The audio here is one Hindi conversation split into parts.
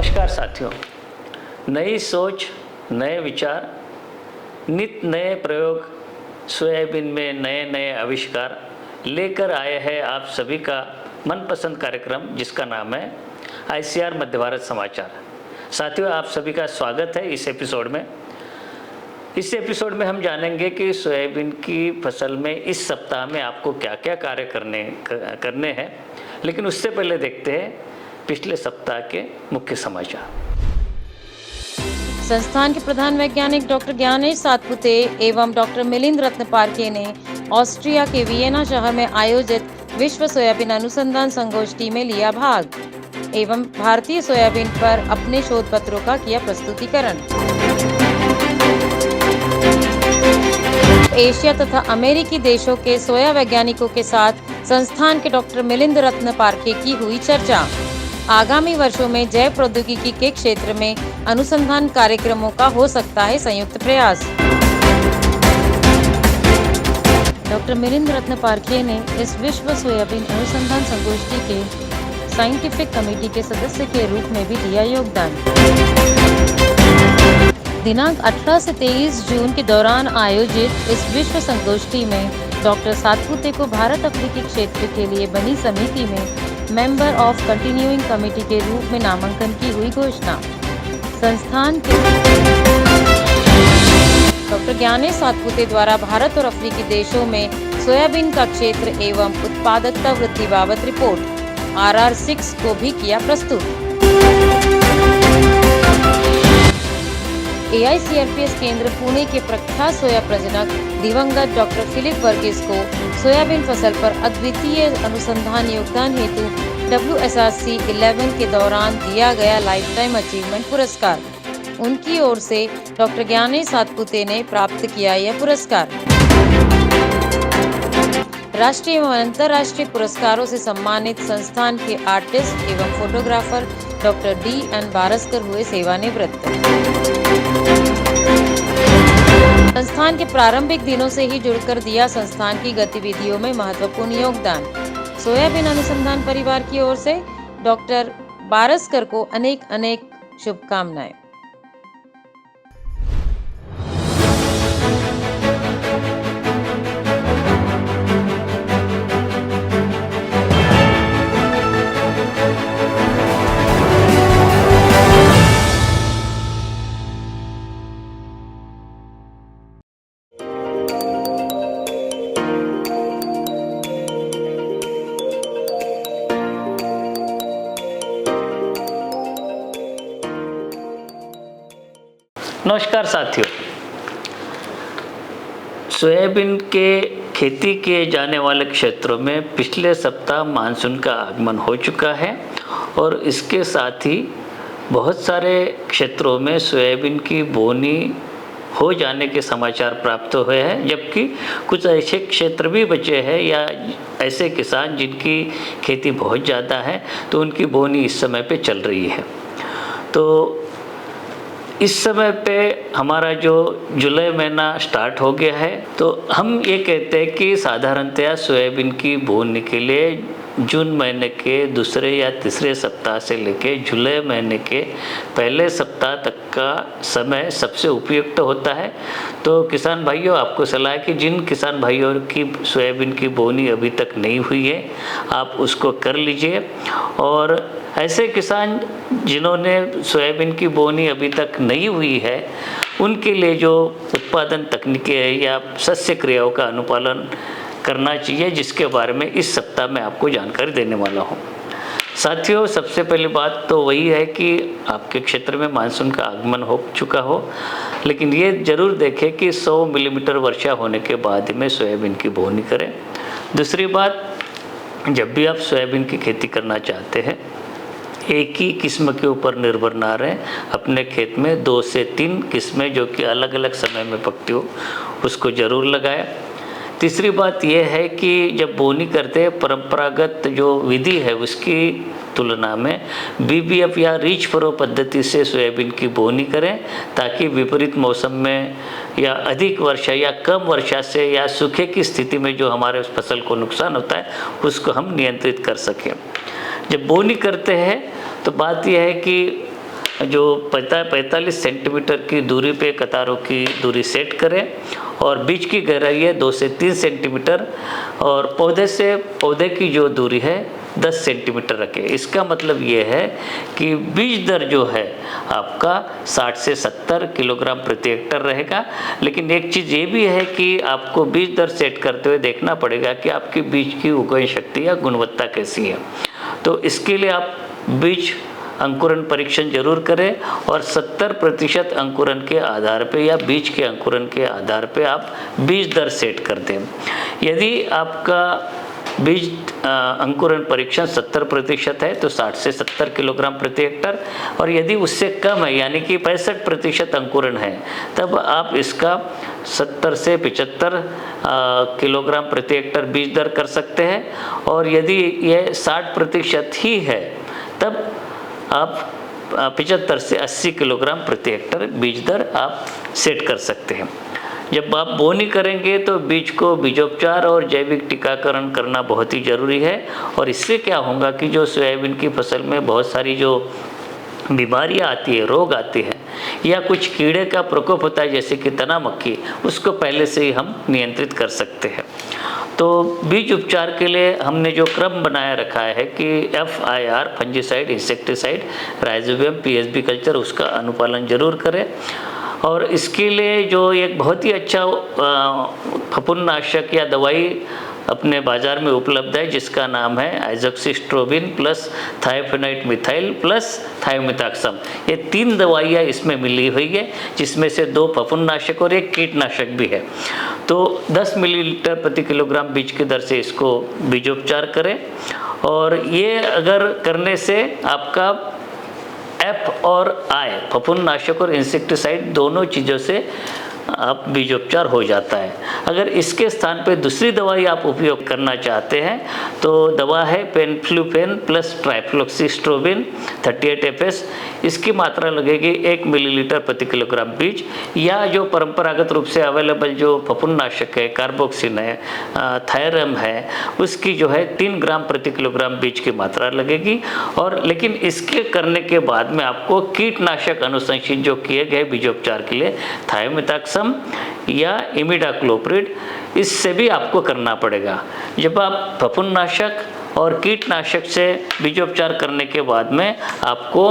नमस्कार साथियों। नई सोच, नए विचार, नित नए प्रयोग, सोयाबीन में नए नए आविष्कार लेकर आए हैं आप सभी का मनपसंद कार्यक्रम जिसका नाम है ICR मध्य भारत समाचार। साथियों, आप सभी का स्वागत है इस एपिसोड में। इस एपिसोड में हम जानेंगे कि सोयाबीन की फसल में इस सप्ताह में आपको क्या क्या कार्य करने हैं। लेकिन उससे पहले देखते हैं पिछले सप्ताह के मुख्य समाचार। संस्थान के प्रधान वैज्ञानिक डॉक्टर ज्ञानेश सातपुते एवं डॉक्टर मिलिंद रत्न पारखे ने ऑस्ट्रिया के वियना शहर में आयोजित विश्व सोयाबीन अनुसंधान संगोष्ठी में लिया भाग एवं भारतीय सोयाबीन पर अपने शोध पत्रों का किया प्रस्तुतिकरण। एशिया तथा अमेरिकी देशों के सोया वैज्ञानिकों के साथ संस्थान के डॉक्टर मिलिंद रत्न पारखे की हुई चर्चा। आगामी वर्षों में जैव प्रौद्योगिकी के क्षेत्र में अनुसंधान कार्यक्रमों का हो सकता है संयुक्त प्रयास। डॉक्टर मिलिंद रत्न पारखे ने इस विश्व सोयाबीन अनुसंधान संगोष्ठी के साइंटिफिक कमेटी के सदस्य के रूप में भी दिया योगदान। दिनांक 18 से 23 जून के दौरान आयोजित इस विश्व संगोष्ठी में डॉक्टर सातपुते को भारत अफ्रीकी क्षेत्र के लिए बनी समिति में मेंबर ऑफ कंटिन्यूइंग कमेटी के रूप में नामांकन की हुई घोषणा। संस्थान के डॉक्टर ज्ञानेश सातपुते द्वारा भारत और अफ्रीकी देशों में सोयाबीन का क्षेत्र एवं उत्पादकता वृद्धि बाबत रिपोर्ट RR6 को भी किया प्रस्तुत। AICRPS केंद्र पुणे के प्रख्यात सोया प्रजनक दिवंगत डॉक्टर फिलिप वर्गीस को सोयाबीन फसल पर अद्वितीय अनुसंधान योगदान हेतु WSRC 11 के दौरान दिया गया लाइफ टाइम अचीवमेंट पुरस्कार। उनकी ओर से डॉक्टर ज्ञानेश सातपुते ने प्राप्त किया यह पुरस्कार। राष्ट्रीय एवं अंतर्राष्ट्रीय पुरस्कारों से सम्मानित संस्थान के आर्टिस्ट एवं फोटोग्राफर डॉक्टर DN बारस्कर हुए सेवानिवृत्त। संस्थान के प्रारंभिक दिनों से ही जुड़कर दिया संस्थान की गतिविधियों में महत्वपूर्ण योगदान। सोयाबीन अनुसंधान परिवार की ओर से डॉक्टर बारस्कर को अनेक शुभकामनाएं। नमस्कार साथियों। सोयाबीन के खेती किए जाने वाले क्षेत्रों में पिछले सप्ताह मानसून का आगमन हो चुका है और इसके साथ ही बहुत सारे क्षेत्रों में सोयाबीन की बोनी हो जाने के समाचार प्राप्त हुए हैं, जबकि कुछ ऐसे क्षेत्र भी बचे हैं या ऐसे किसान जिनकी खेती बहुत ज़्यादा है तो उनकी बोनी इस समय पे चल रही है। तो इस समय पे हमारा जो जुलाई महीना स्टार्ट हो गया है, तो हम ये कहते हैं कि साधारणतया सोयाबीन की बोने के लिए जून महीने के दूसरे या तीसरे सप्ताह से लेके जुलाई महीने के पहले सप्ताह तक का समय सबसे उपयुक्त होता है। तो किसान भाइयों, आपको सलाह है कि जिन किसान भाइयों की सोयाबीन की बोनी अभी तक नहीं हुई है, आप उसको कर लीजिए। और ऐसे किसान जिन्होंने सोयाबीन की बोनी अभी तक नहीं हुई है, उनके लिए जो उत्पादन तकनीकें है या शस्य क्रियाओं का अनुपालन करना चाहिए, जिसके बारे में इस सप्ताह में आपको जानकारी देने वाला हूँ। साथियों, सबसे पहली बात तो वही है कि आपके क्षेत्र में मानसून का आगमन हो चुका हो, लेकिन ये ज़रूर देखें कि 100 मिलीमीटर वर्षा होने के बाद में सोयाबीन की बोनी करें। दूसरी बात, जब भी आप सोयाबीन की खेती करना चाहते हैं, एक ही किस्म के ऊपर निर्भर ना रहें। अपने खेत में 2 से 3 किस्में जो कि अलग अलग समय में पकती हो, उसको ज़रूर लगाएं। तीसरी बात यह है कि जब बोनी करते हैं, परंपरागत जो विधि है उसकी तुलना में BBF या रीच फरो पद्धति से सोयाबीन की बोनी करें, ताकि विपरीत मौसम में या अधिक वर्षा या कम वर्षा से या सूखे की स्थिति में जो हमारे फसल को नुकसान होता है उसको हम नियंत्रित कर सकें। जब बोनी करते हैं तो बात यह है कि जो 45 सेंटीमीटर की दूरी पे कतारों की दूरी सेट करें और बीज की गहराई है 2 से 3 सेंटीमीटर और पौधे से पौधे की जो दूरी है 10 सेंटीमीटर रखें। इसका मतलब ये है कि बीज दर जो है आपका 60 से 70 किलोग्राम प्रति हेक्टर रहेगा। लेकिन एक चीज़ ये भी है कि आपको बीज दर सेट करते हुए देखना पड़ेगा कि आपकी बीज की उगने शक्ति या गुणवत्ता कैसी है। तो इसके लिए आप बीज अंकुरण परीक्षण जरूर करें और 70% अंकुरण के आधार पे या बीज के अंकुरण के आधार पे आप बीज दर सेट कर दें। यदि आपका बीज अंकुरण परीक्षण 70% है तो 60 से 70 किलोग्राम प्रति हेक्टर, और यदि उससे कम है यानी कि 65% अंकुरण है तब आप इसका 70 से 75 किलोग्राम प्रति हेक्टर बीज दर कर सकते हैं। और यदि यह 60% ही है तब आप 75 से 80 किलोग्राम प्रति हेक्टर बीज दर आप सेट कर सकते हैं। जब आप बोनी करेंगे तो बीज को बीजोपचार और जैविक टीकाकरण करना बहुत ही ज़रूरी है। और इससे क्या होगा कि जो सोयाबीन की फसल में बहुत सारी जो बीमारियां आती है, रोग आती है या कुछ कीड़े का प्रकोप होता है जैसे कि तना मक्खी, उसको पहले से ही हम नियंत्रित कर सकते हैं। तो बीज उपचार के लिए हमने जो क्रम बनाया रखा है कि FIR fungicide, insecticide, rhizobium, PSB culture, उसका अनुपालन जरूर करें। और इसके लिए जो एक बहुत ही अच्छा फफूंदनाशक या दवाई अपने बाज़ार में उपलब्ध है जिसका नाम है आइजोक्सिस्ट्रोबिन प्लस थायोफेनाइट मिथाइल प्लस थायोमिथाक्सम। ये 3 दवाइयाँ इसमें मिली हुई है जिसमें से 2 फफूंदनाशक और 1 कीटनाशक भी है। तो 10 मिलीलीटर प्रति किलोग्राम बीज की दर से इसको बीजोपचार करें। और ये अगर करने से आपका F और I फफूंदनाशक और इंसेक्टिसाइड दोनों चीज़ों से आप बीजोपचार हो जाता है। अगर इसके स्थान पे दूसरी दवाई आप उपयोग करना चाहते हैं तो दवा है पेनफ्लूफेन प्लस ट्राइफ्लोक्सिस्ट्रोबिन 38 FS। इसकी मात्रा लगेगी 1 मिलीलीटर प्रति किलोग्राम बीज, या जो परंपरागत रूप से अवेलेबल जो फफूंदनाशक है, कार्बोक्सिन है, थायरम है, उसकी जो है 3 ग्राम प्रति किलोग्राम बीज की मात्रा लगेगी। और लेकिन इसके करने के बाद में आपको कीटनाशक अनुशंसित जो किए गए बीजोपचार के लिए थायोमिथाक्सम या इमिडाक्लोप्रिड, इससे भी आपको करना पड़ेगा। जब आप फफूंदनाशक और कीटनाशक से बीजोपचार करने के बाद में आपको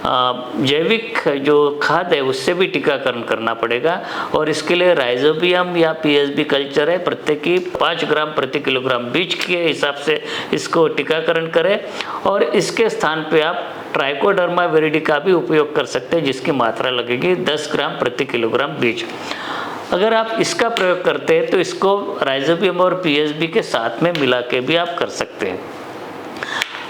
जैविक जो खाद है उससे भी टीकाकरण करना पड़ेगा। और इसके लिए राइजोबियम या PSB कल्चर है, प्रत्येकी 5 ग्राम प्रति किलोग्राम बीज के हिसाब से इसको टीकाकरण करें। और इसके स्थान पे आप ट्राइकोडर्मा विरिडी का भी उपयोग कर सकते हैं जिसकी मात्रा लगेगी 10 ग्राम प्रति किलोग्राम बीज। अगर आप इसका प्रयोग करते हैं तो इसको राइजोबियम और PSB के साथ में मिला के भी आप कर सकते हैं।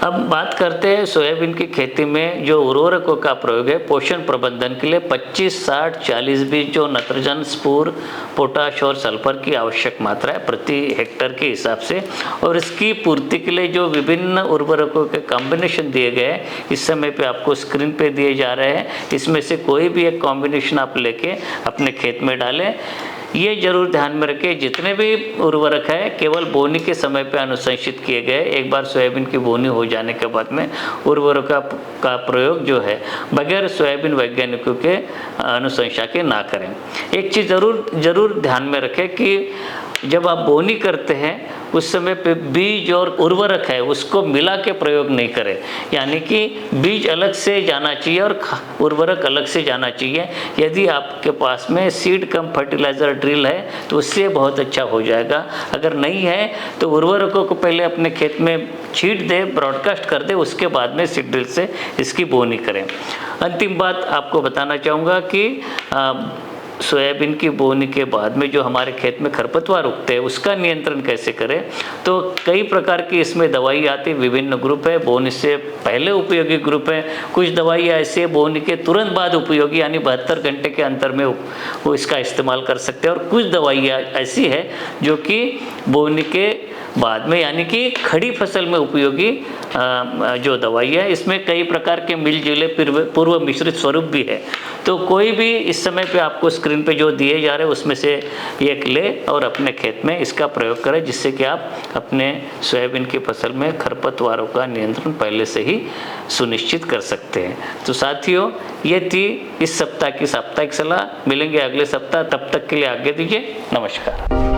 अब बात करते हैं सोयाबीन की खेती में जो उर्वरकों का प्रयोग है पोषण प्रबंधन के लिए 25-60-40 बीज जो नत्रजन, स्फूर, पोटाश और सल्फर की आवश्यक मात्रा है प्रति हेक्टर के हिसाब से। और इसकी पूर्ति के लिए जो विभिन्न उर्वरकों के कॉम्बिनेशन दिए गए हैं इस समय पे आपको स्क्रीन पे दिए जा रहे हैं। इसमें से कोई भी एक कॉम्बिनेशन आप लेके अपने खेत में डालें। ये जरूर ध्यान में रखें जितने भी उर्वरक है केवल बोनी के समय पे अनुशंसित किए गए। एक बार सोयाबीन की बोनी हो जाने के बाद में उर्वरक का प्रयोग जो है बगैर सोयाबीन वैज्ञानिकों के अनुशंसा के ना करें। एक चीज़ जरूर ध्यान में रखें कि जब आप बोनी करते हैं उस समय पे बीज और उर्वरक है उसको मिला के प्रयोग नहीं करें, यानी कि बीज अलग से जाना चाहिए और उर्वरक अलग से जाना चाहिए। यदि आपके पास में सीड कम फर्टिलाइज़र ड्रिल है तो उससे बहुत अच्छा हो जाएगा। अगर नहीं है तो उर्वरकों को पहले अपने खेत में छीट दे, ब्रॉडकास्ट कर दे, उसके बाद में सीड ड्रिल से इसकी बोनी करें। अंतिम बात आपको बताना चाहूँगा कि सोयाबीन की बोनी के बाद में जो हमारे खेत में खरपतवार उगते हैं उसका नियंत्रण कैसे करें। तो कई प्रकार की इसमें दवाई आती, विभिन्न ग्रुप है। बोनी से पहले उपयोगी ग्रुप है, कुछ दवाइयाँ ऐसे बोनी के तुरंत बाद उपयोगी यानी 72 घंटे के अंतर में वो इसका इस्तेमाल कर सकते हैं। और कुछ दवाइयाँ ऐसी है जो कि बोनी के बाद में, यानी कि खड़ी फसल में उपयोगी जो दवाई है, इसमें कई प्रकार के मिलजुले पूर्व मिश्रित स्वरूप भी है। तो कोई भी इस समय पे आपको स्क्रीन पे जो दिए जा रहे हैं उसमें से एक ले और अपने खेत में इसका प्रयोग करें, जिससे कि आप अपने सोयाबीन की फसल में खरपतवारों का नियंत्रण पहले से ही सुनिश्चित कर सकते हैं। तो साथियों, ये थी इस सप्ताह की साप्ताहिक सलाह। मिलेंगे अगले सप्ताह, तब तक के लिए आज्ञा दीजिए। नमस्कार।